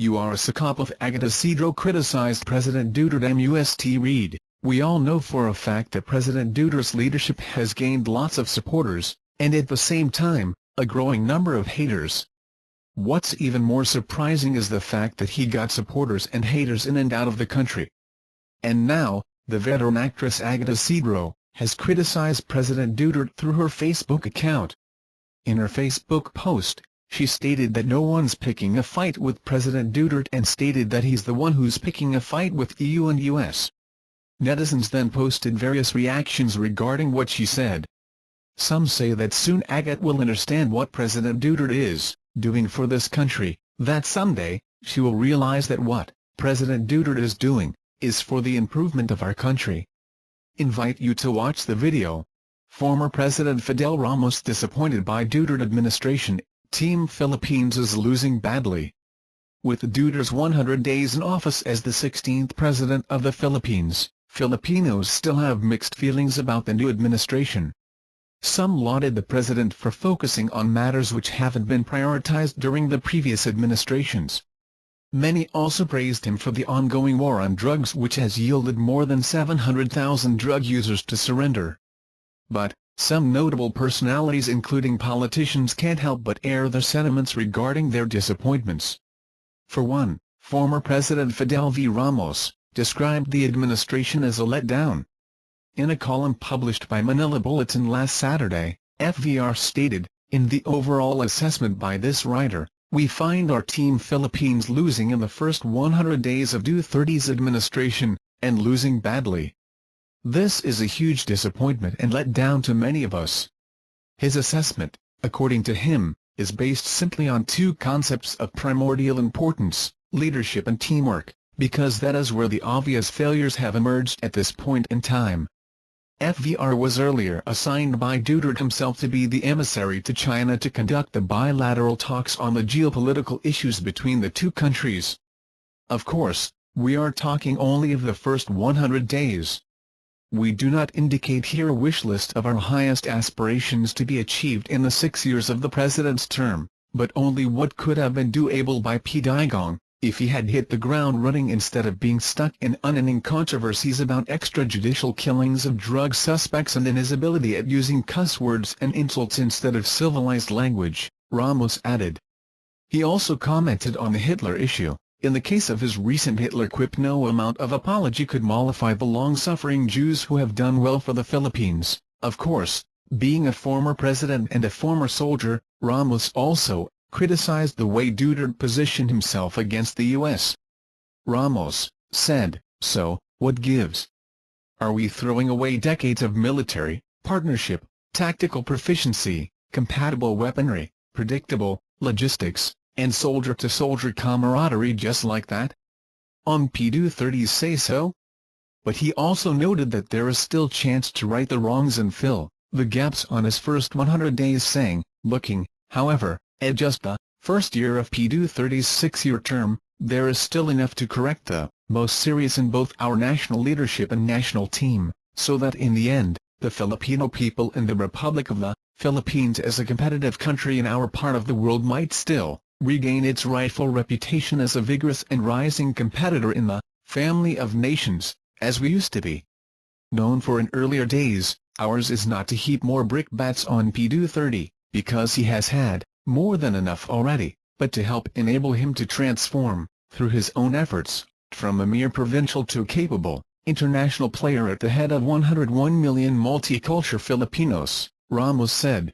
You are a psychopath. Agot Isidro criticized President Duterte MUST READ. We all know for a fact that President Duterte's leadership has gained lots of supporters, and at the same time, a growing number of haters. What's even more surprising is the fact that he got supporters and haters in and out of the country. And now, the veteran actress Agot Isidro has criticized President Duterte through her Facebook account. In her Facebook post, she stated that no one's picking a fight with President Duterte and stated that he's the one who's picking a fight with EU and US. Netizens then posted various reactions regarding what she said. Some say that soon Agot will understand what President Duterte is doing for this country, that someday, she will realize that what President Duterte is doing is for the improvement of our country. Invite you to watch the video. Former President Fidel Ramos disappointed by Duterte administration. Team Philippines is losing badly. With Duterte's 100 days in office as the 16th President of the Philippines, Filipinos still have mixed feelings about the new administration. Some lauded the president for focusing on matters which haven't been prioritized during the previous administrations. Many also praised him for the ongoing war on drugs, which has yielded more than 700,000 drug users to surrender. But some notable personalities including politicians can't help but air their sentiments regarding their disappointments. For one, former President Fidel V. Ramos described the administration as a letdown. In a column published by Manila Bulletin last Saturday, FVR stated, "In the overall assessment by this writer, we find our Team Philippines losing in the first 100 days of Duterte's administration, and losing badly. This is a huge disappointment and letdown to many of us." His assessment, according to him, is based simply on two concepts of primordial importance, leadership and teamwork, because that is where the obvious failures have emerged at this point in time. FVR was earlier assigned by Duterte himself to be the emissary to China to conduct the bilateral talks on the geopolitical issues between the two countries. Of course, we are talking only of the first 100 days. We do not indicate here a wish list of our highest aspirations to be achieved in the 6 years of the president's term, but only what could have been doable by Digong, if he had hit the ground running instead of being stuck in unending controversies about extrajudicial killings of drug suspects and in his ability at using cuss words and insults instead of civilized language, Ramos added. He also commented on the Hitler issue. In the case of his recent Hitler quip, no amount of apology could mollify the long-suffering Jews who have done well for the Philippines. Of course, being a former president and a former soldier, Ramos also criticized the way Duterte positioned himself against the U.S. Ramos said, "So, what gives? Are we throwing away decades of military partnership, tactical proficiency, compatible weaponry, predictable logistics, and soldier-to-soldier camaraderie just like that? On Duterte's say-so?" But he also noted that there is still chance to right the wrongs and fill the gaps on his first 100 days, saying, "Looking, however, at just the first year of Duterte's 6-year term, there is still enough to correct the most serious in both our national leadership and national team, so that in the end, the Filipino people and the Republic of the Philippines as a competitive country in our part of the world might still regain its rightful reputation as a vigorous and rising competitor in the family of nations, as we used to be." Known for in earlier days, ours is not to heap more brickbats on Duterte, because he has had more than enough already, but to help enable him to transform, through his own efforts, from a mere provincial to a capable, international player at the head of 101 million multicultural Filipinos, Ramos said.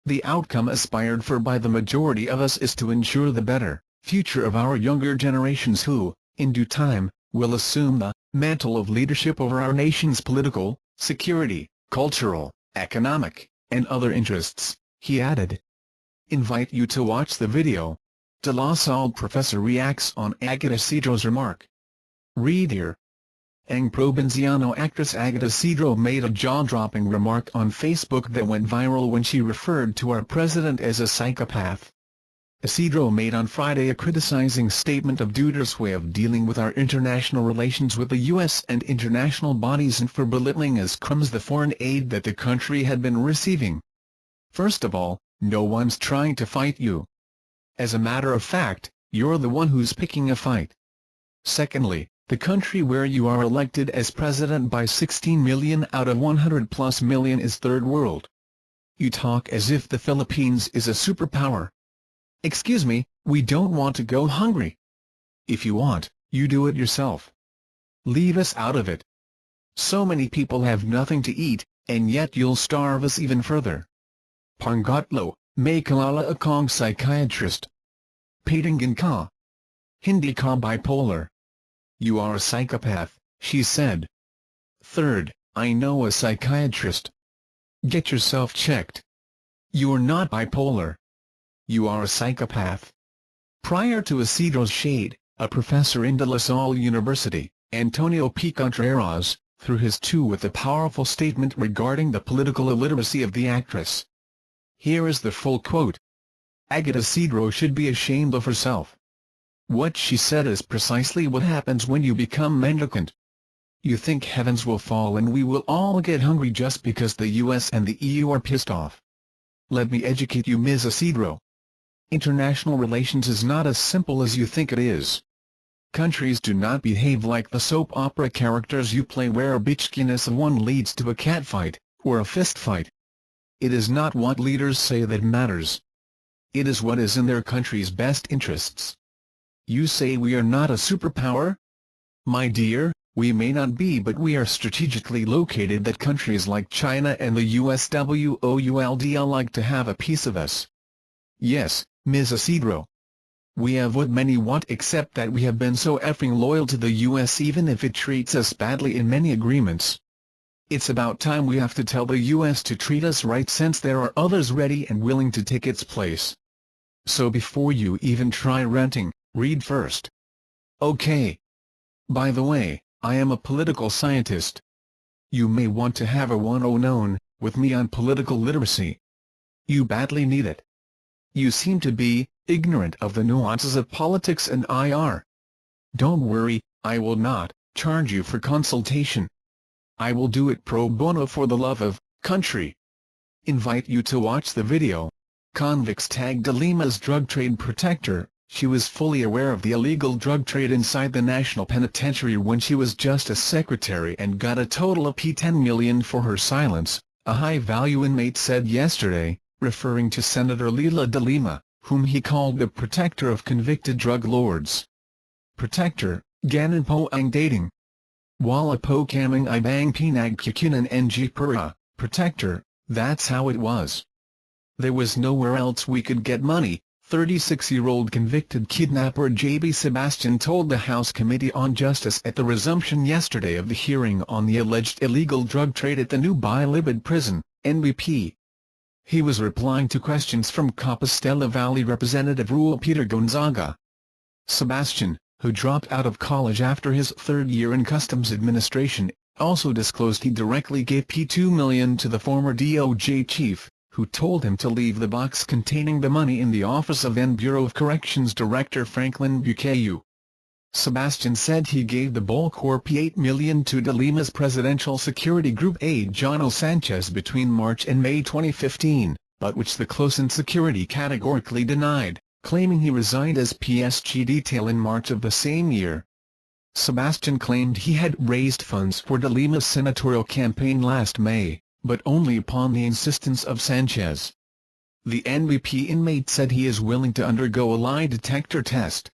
The outcome aspired for by the majority of us is to ensure the better future of our younger generations who, in due time, will assume the mantle of leadership over our nation's political, security, cultural, economic, and other interests, he added. Invite you to watch the video. De La Salle professor reacts on Agot Isidro's remark. Read here. Ang Provinciano actress Agot Isidro made a jaw-dropping remark on Facebook that went viral when she referred to our president as a psychopath. Isidro made on Friday a criticizing statement of Duterte's way of dealing with our international relations with the U.S. and international bodies and for belittling as crumbs the foreign aid that the country had been receiving. "First of all, no one's trying to fight you. As a matter of fact, you're the one who's picking a fight. Secondly, the country where you are elected as president by 16 million out of 100+ million is third world. You talk as if the Philippines is a superpower. Excuse me, we don't want to go hungry. If you want, you do it yourself. Leave us out of it. So many people have nothing to eat, and yet you'll starve us even further. Pangatlo, may kalala akong psychiatrist. Patingan ka. Hindi ka bipolar. You are a psychopath, she said. Third, I know a psychiatrist. Get yourself checked. You're not bipolar. You are a psychopath. Prior to Isidro's shade, a professor in De La Salle University, Antonio P. Contreras, threw his two with a powerful statement regarding the political illiteracy of the actress. Here is the full quote. Agot Isidro should be ashamed of herself. What she said is precisely what happens when you become mendicant. You think heavens will fall and we will all get hungry just because the US and the EU are pissed off. Let me educate you, Ms. Isidro. International relations is not as simple as you think it is. Countries do not behave like the soap opera characters you play where a bitchiness of one leads to a catfight, or a fistfight. It is not what leaders say that matters. It is what is in their country's best interests. You say we are not a superpower? My dear, we may not be, but we are strategically located that countries like China and the USWOULD like to have a piece of us. Yes, Ms. Isidro. We have what many want, except that we have been so effing loyal to the US even if it treats us badly in many agreements. It's about time we have to tell the US to treat us right, since there are others ready and willing to take its place. So before you even try ranting, read first. Okay. By the way, I am a political scientist. You may want to have a 101 with me on political literacy. You badly need it. You seem to be ignorant of the nuances of politics and IR. Don't worry, I will not charge you for consultation. I will do it pro bono for the love of country. Invite you to watch the video. Convicts tagged Limas drug trade protector. She was fully aware of the illegal drug trade inside the National Penitentiary when she was Justice Secretary and got a total of P10 million for her silence, a high-value inmate said yesterday, referring to Senator Leila de Lima, whom he called the protector of convicted drug lords. Protector, ganon po ang dating. Wala po kaming ibang pinagkukunan ng pera, protector, that's how it was. There was nowhere else we could get money, 36-year-old convicted kidnapper J.B. Sebastian told the House Committee on Justice at the resumption yesterday of the hearing on the alleged illegal drug trade at the new Bilibid prison, NBP. He was replying to questions from Compostela Valley Representative Raul Peter Gonzaga. Sebastian, who dropped out of college after his third year in Customs Administration, also disclosed he directly gave P2 million to the former DOJ chief, who told him to leave the box containing the money in the office of then Bureau of Corrections Director Franklin Bukayu. Sebastian said he gave the bulk or P8 million to de Lima's Presidential Security Group aide Jono Sanchez between March and May 2015, but which the close-in security categorically denied, claiming he resigned as PSG detail in March of the same year. Sebastian claimed he had raised funds for de Lima's senatorial campaign last May, but only upon the insistence of Sanchez. The NBP inmate said he is willing to undergo a lie detector test.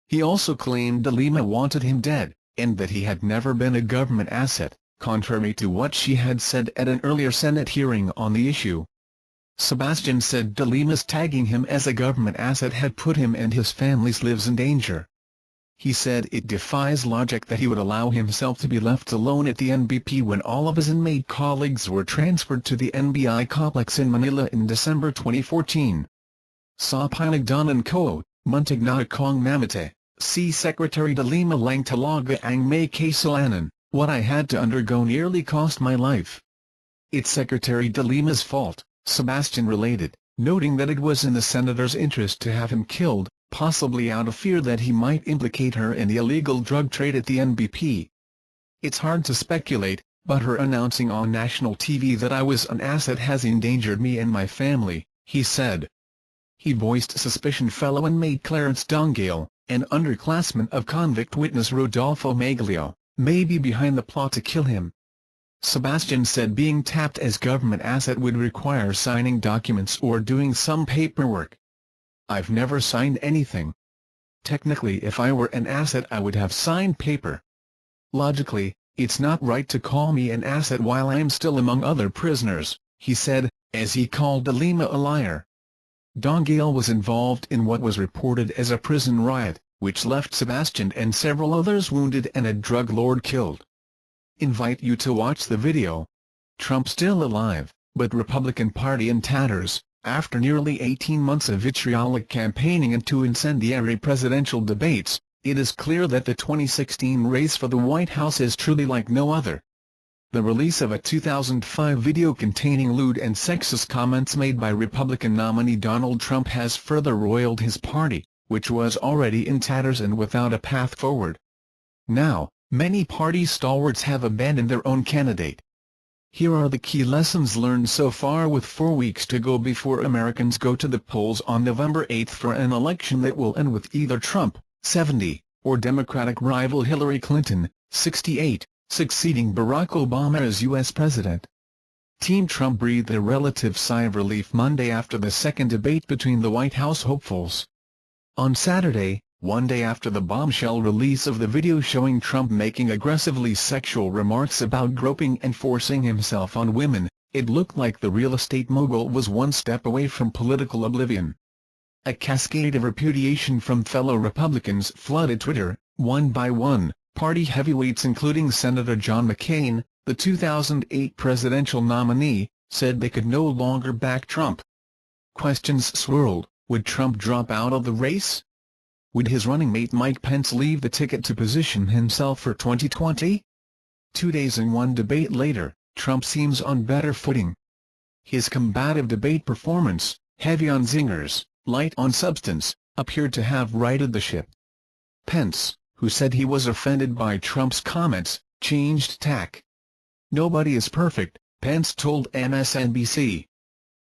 He also claimed de Lima wanted him dead, and that he had never been a government asset, contrary to what she had said at an earlier Senate hearing on the issue. Sebastian said de Lima's tagging him as a government asset had put him and his family's lives in danger. He said it defies logic that he would allow himself to be left alone at the NBP when all of his inmate colleagues were transferred to the NBI complex in Manila in December 2014. Sa pinagdanan ko, muntig na akong mamatay, si Secretary de Lima lang talaga ang may kasalanan, what I had to undergo nearly cost my life. It's Secretary de Lima's fault, Sebastian related, noting that it was in the senator's interest to have him killed, possibly out of fear that he might implicate her in the illegal drug trade at the NBP. It's hard to speculate, but her announcing on national TV that I was an asset has endangered me and my family, he said. He voiced suspicion fellow inmate Clarence Dongale, an underclassman of convict witness Rodolfo Maglio, may be behind the plot to kill him. Sebastian said being tapped as government asset would require signing documents or doing some paperwork. "I've never signed anything. Technically if I were an asset I would have signed paper. Logically, it's not right to call me an asset while I'm still among other prisoners," he said, as he called de Lima a liar. Dongale was involved in what was reported as a prison riot, which left Sebastian and several others wounded and a drug lord killed. Invite you to watch the video. Trump still alive, but Republican Party in tatters. After nearly 18 months of vitriolic campaigning and two incendiary presidential debates, it is clear that the 2016 race for the White House is truly like no other. The release of a 2005 video containing lewd and sexist comments made by Republican nominee Donald Trump has further roiled his party, which was already in tatters and without a path forward. Now, many party stalwarts have abandoned their own candidate. Here are the key lessons learned so far with 4 weeks to go before Americans go to the polls on November 8 for an election that will end with either Trump, 70, or Democratic rival Hillary Clinton, 68, succeeding Barack Obama as U.S. President. Team Trump breathed a relative sigh of relief Monday after the second debate between the White House hopefuls. On Saturday, one day after the bombshell release of the video showing Trump making aggressively sexual remarks about groping and forcing himself on women, it looked like the real estate mogul was one step away from political oblivion. A cascade of repudiation from fellow Republicans flooded Twitter, one by one. Party heavyweights including Senator John McCain, the 2008 presidential nominee, said they could no longer back Trump. Questions swirled: would Trump drop out of the race? Would his running mate Mike Pence leave the ticket to position himself for 2020? 2 days and one debate later, Trump seems on better footing. His combative debate performance, heavy on zingers, light on substance, appeared to have righted the ship. Pence, who said he was offended by Trump's comments, changed tack. "Nobody is perfect," Pence told MSNBC.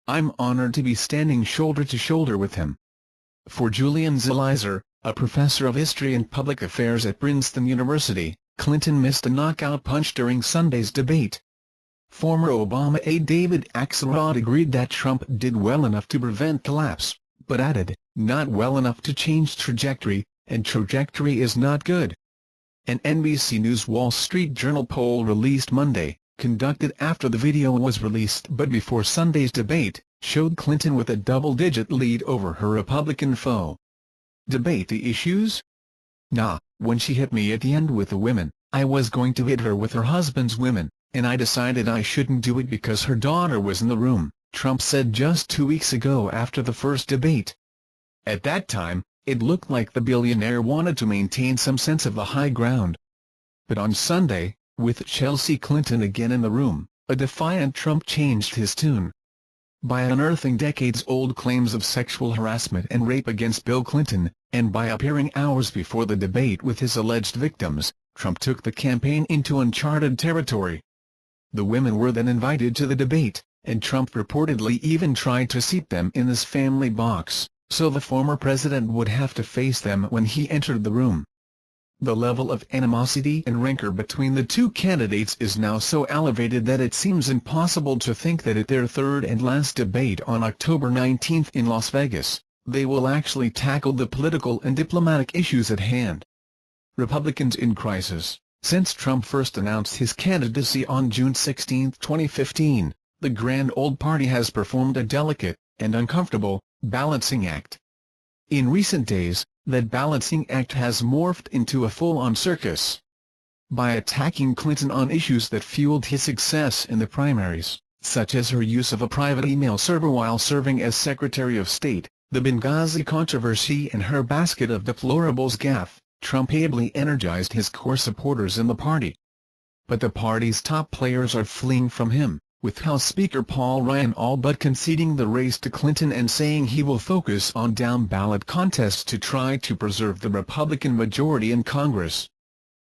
"I'm honored to be standing shoulder to shoulder with him." For Julian Zelizer, a professor of history and public affairs at Princeton University, Clinton missed a knockout punch during Sunday's debate. Former Obama aide David Axelrod agreed that Trump did well enough to prevent collapse, but added, "not well enough to change trajectory, and trajectory is not good." An NBC News Wall Street Journal poll released Monday, conducted after the video was released but before Sunday's debate, showed Clinton with a double-digit lead over her Republican foe. Debate the issues? "Nah, when she hit me at the end with the women, I was going to hit her with her husband's women, and I decided I shouldn't do it because her daughter was in the room," Trump said just 2 weeks ago after the first debate. At that time, it looked like the billionaire wanted to maintain some sense of the high ground. But on Sunday, with Chelsea Clinton again in the room, a defiant Trump changed his tune. By unearthing decades-old claims of sexual harassment and rape against Bill Clinton, and by appearing hours before the debate with his alleged victims, Trump took the campaign into uncharted territory. The women were then invited to the debate, and Trump reportedly even tried to seat them in his family box, so the former president would have to face them when he entered the room. The level of animosity and rancor between the two candidates is now so elevated that it seems impossible to think that at their third and last debate on October 19 in Las Vegas, they will actually tackle the political and diplomatic issues at hand. Republicans in crisis. Since Trump first announced his candidacy on June 16, 2015, the grand old party has performed a delicate, and uncomfortable, balancing act. In recent days, that balancing act has morphed into a full-on circus. By attacking Clinton on issues that fueled his success in the primaries, such as her use of a private email server while serving as Secretary of State, the Benghazi controversy and her basket of deplorables gaffe, Trump ably energized his core supporters in the party. But the party's top players are fleeing from him, with House Speaker Paul Ryan all but conceding the race to Clinton and saying he will focus on down-ballot contests to try to preserve the Republican majority in Congress.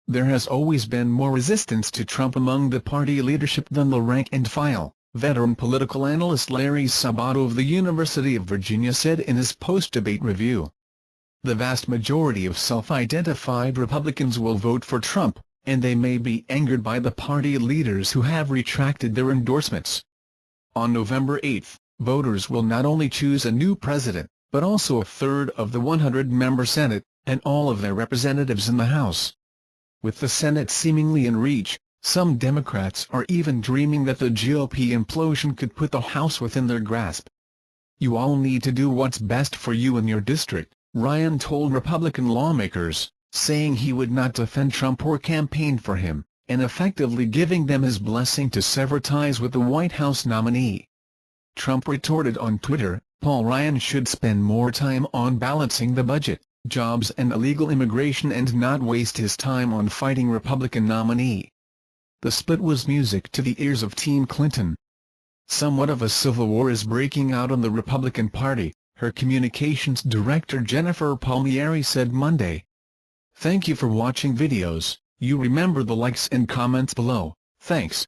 There has always been more resistance to Trump among the party leadership than the rank and file, veteran political analyst Larry Sabato of the University of Virginia said in his post-debate review. The vast majority of self-identified Republicans will vote for Trump, and they may be angered by the party leaders who have retracted their endorsements. On November 8, voters will not only choose a new president, but also a third of the 100-member Senate, and all of their representatives in the House. With the Senate seemingly in reach, some Democrats are even dreaming that the GOP implosion could put the House within their grasp. "You all need to do what's best for you in your district," Ryan told Republican lawmakers, saying he would not defend Trump or campaign for him, and effectively giving them his blessing to sever ties with the White House nominee. Trump retorted on Twitter, "Paul Ryan should spend more time on balancing the budget, jobs and illegal immigration and not waste his time on fighting Republican nominee." The split was music to the ears of Team Clinton. Somewhat of a civil war is breaking out in the Republican Party, her communications director Jennifer Palmieri said Monday. "Thank you for watching videos. You remember the likes and comments below, thanks."